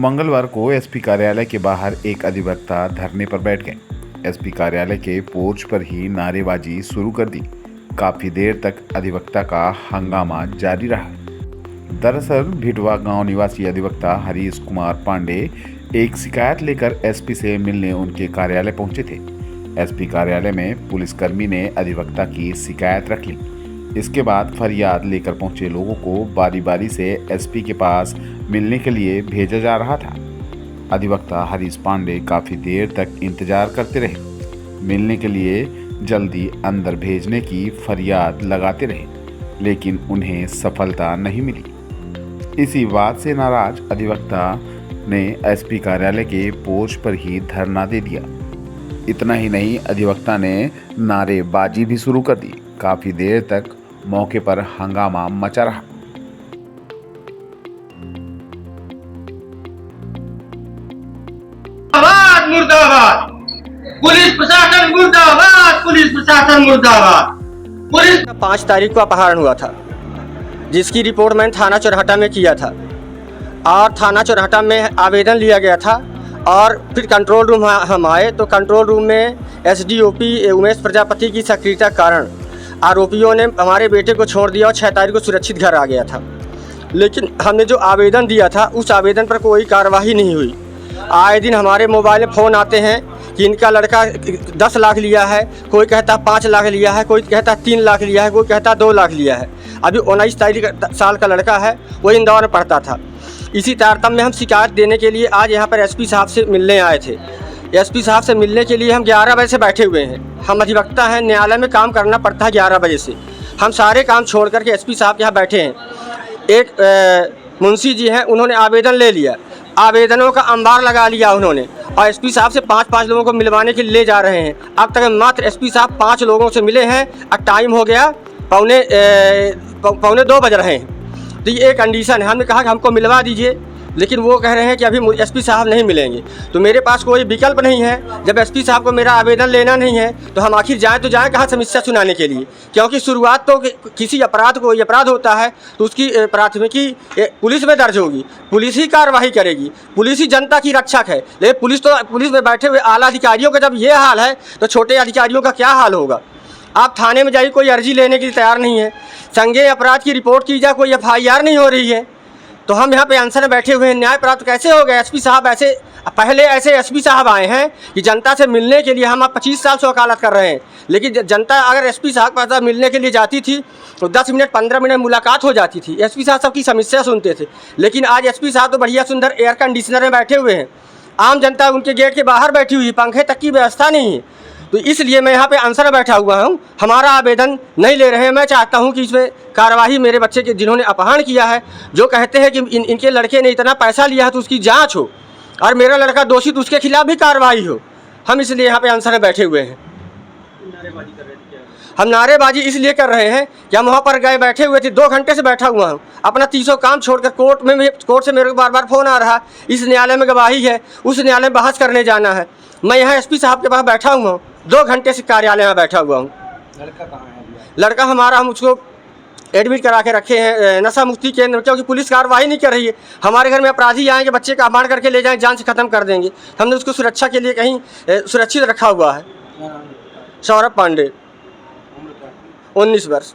मंगलवार को एसपी कार्यालय के बाहर एक अधिवक्ता धरने पर बैठ गए। एसपी कार्यालय के पोर्च पर ही नारेबाजी शुरू कर दी। काफी देर तक अधिवक्ता का हंगामा जारी रहा। दरअसल भिटवा गांव निवासी अधिवक्ता हरीश कुमार पांडे एक शिकायत लेकर एसपी से मिलने उनके कार्यालय पहुंचे थे। एसपी कार्यालय में पुलिसकर्मी ने अधिवक्ता की शिकायत रख ली। इसके बाद फरियाद लेकर पहुंचे लोगों को बारी बारी से एसपी के पास मिलने के लिए भेजा जा रहा था। अधिवक्ता हरीश पांडे काफी देर तक इंतजार करते रहे। मिलने के लिए जल्दी अंदर भेजने की फरियाद लगाते रहे, लेकिन उन्हें सफलता नहीं मिली। इसी बात से नाराज अधिवक्ता ने एसपी कार्यालय के पोर्च पर ही धरना दे दिया। इतना ही नहीं, अधिवक्ता ने नारेबाजी भी शुरू कर दी। काफी देर तक मौके पर हंगामा मचा रहा। मुर्दाबाद, पुलिस प्रशासन मुर्दाबाद, पुलिस प्रशासन मुर्दाबाद। पुलिस 5 तारीख को अपहरण हुआ था, जिसकी रिपोर्ट मैंने थाना चौराहा में किया था और थाना चौराहा में आवेदन लिया गया था। और फिर कंट्रोल रूम हम आए तो कंट्रोल रूम में एसडीओपी उमेश प्रजापति की सक्रियता कारण आरोपियों ने हमारे बेटे को छोड़ दिया और 6 तारीख को सुरक्षित घर आ गया था। लेकिन हमने जो आवेदन दिया था उस आवेदन पर कोई कार्रवाई नहीं हुई। आए दिन हमारे मोबाइल में फ़ोन आते हैं कि इनका लड़का 10 लाख लिया है, कोई कहता 5 लाख लिया है, कोई कहता 3 लाख लिया है, कोई कहता 2 लाख लिया है। अभी 19 साल का लड़का है, वो इंदौर में पढ़ता था। इसी तारतम्य में हम शिकायत देने के लिए आज यहाँ पर एसपी साहब से मिलने आए थे। एसपी साहब से मिलने के लिए हम 11 बजे से बैठे हुए हैं। हम अधिवक्ता हैं, न्यायालय में काम करना पड़ता है 11 बजे से। हम सारे काम छोड़ करके एसपी साहब के यहाँ बैठे हैं। एक मुंशी जी हैं, उन्होंने आवेदन ले लिया, आवेदनों का अंबार लगा लिया उन्होंने, और एसपी साहब से 5-5 लोगों को मिलवाने के लिए ले जा रहे हैं। अब तक मात्र एसपी साहब 5 लोगों से मिले हैं और टाइम हो गया पौने 2 बज रहे हैं। तो ये एक कंडीशन है। हमने कहा कि हमको मिलवा दीजिए, लेकिन वो कह रहे हैं कि अभी एसपी साहब नहीं मिलेंगे। तो मेरे पास कोई विकल्प नहीं है। जब एसपी साहब को मेरा आवेदन लेना नहीं है तो हम आखिर जाएँ तो जाएँ कहाँ समस्या सुनाने के लिए? क्योंकि शुरुआत तो किसी अपराध को अपराध होता है तो उसकी प्राथमिकी पुलिस में दर्ज होगी, पुलिस ही कार्रवाई करेगी, पुलिस ही जनता की रक्षक है। लेकिन पुलिस में बैठे हुए आला अधिकारियों का जब ये हाल है तो छोटे अधिकारियों का क्या हाल होगा? आप थाने में जाइए, कोई अर्जी लेने के लिए तैयार नहीं है। संज्ञेय अपराध की रिपोर्ट की जाए, कोई FIR नहीं हो रही है। तो हम यहाँ पे अनशन में बैठे हुए हैं। न्याय प्राप्त कैसे हो गया? एसपी साहब पहले ऐसे एसपी साहब आए हैं कि जनता से मिलने के लिए हम 25 साल से वकालत कर रहे हैं, लेकिन जनता अगर एसपी साहब के पास मिलने के लिए जाती थी तो 10 मिनट 15 मिनट मुलाकात हो जाती थी। एसपी साहब सबकी समस्या सुनते थे। लेकिन आज एसपी साहब तो बढ़िया सुंदर एयर कंडीशनर में बैठे हुए हैं, आम जनता उनके गेट के बाहर बैठी हुई, पंखे तक की व्यवस्था नहीं है। तो इसलिए मैं यहाँ पे आंसर में बैठा हुआ हूँ। हमारा आवेदन नहीं ले रहे हैं। मैं चाहता हूँ कि इसमें कार्रवाई मेरे बच्चे के जिन्होंने अपहरण किया है, जो कहते हैं कि इनके लड़के ने इतना पैसा लिया है तो उसकी जांच हो, और मेरा लड़का दोषी तो उसके खिलाफ भी कार्रवाई हो। हम इसलिए यहाँ पे आंसर में बैठे हुए हैं। हम नारेबाजी इसलिए कर रहे हैं कि हम वहाँ पर गए, बैठे हुए थे, 2 घंटे से बैठा हुआ हूँ। अपना 300 काम छोड़कर कोर्ट से मेरे को बार बार फ़ोन आ रहा है, इस न्यायालय में गवाही है, उस न्यायालय में बहस करने जाना है। मैं यहाँ एसपी साहब के पास बैठा हुआ हूँ, 2 घंटे से कार्यालय में बैठा हुआ हूँ। लड़का कहाँ है? लड़का हमारा, हम उसको एडमिट करा के रखे हैं नशा मुक्ति केंद्र, क्योंकि पुलिस कार्रवाई नहीं कर रही है। हमारे घर में अपराधी आएंगे, बच्चे का अपहरण करके ले जाएंगे, जान से ख़त्म कर देंगे। हमने उसको सुरक्षा के लिए कहीं सुरक्षित रखा हुआ है। सौरभ पांडे, 19 वर्ष।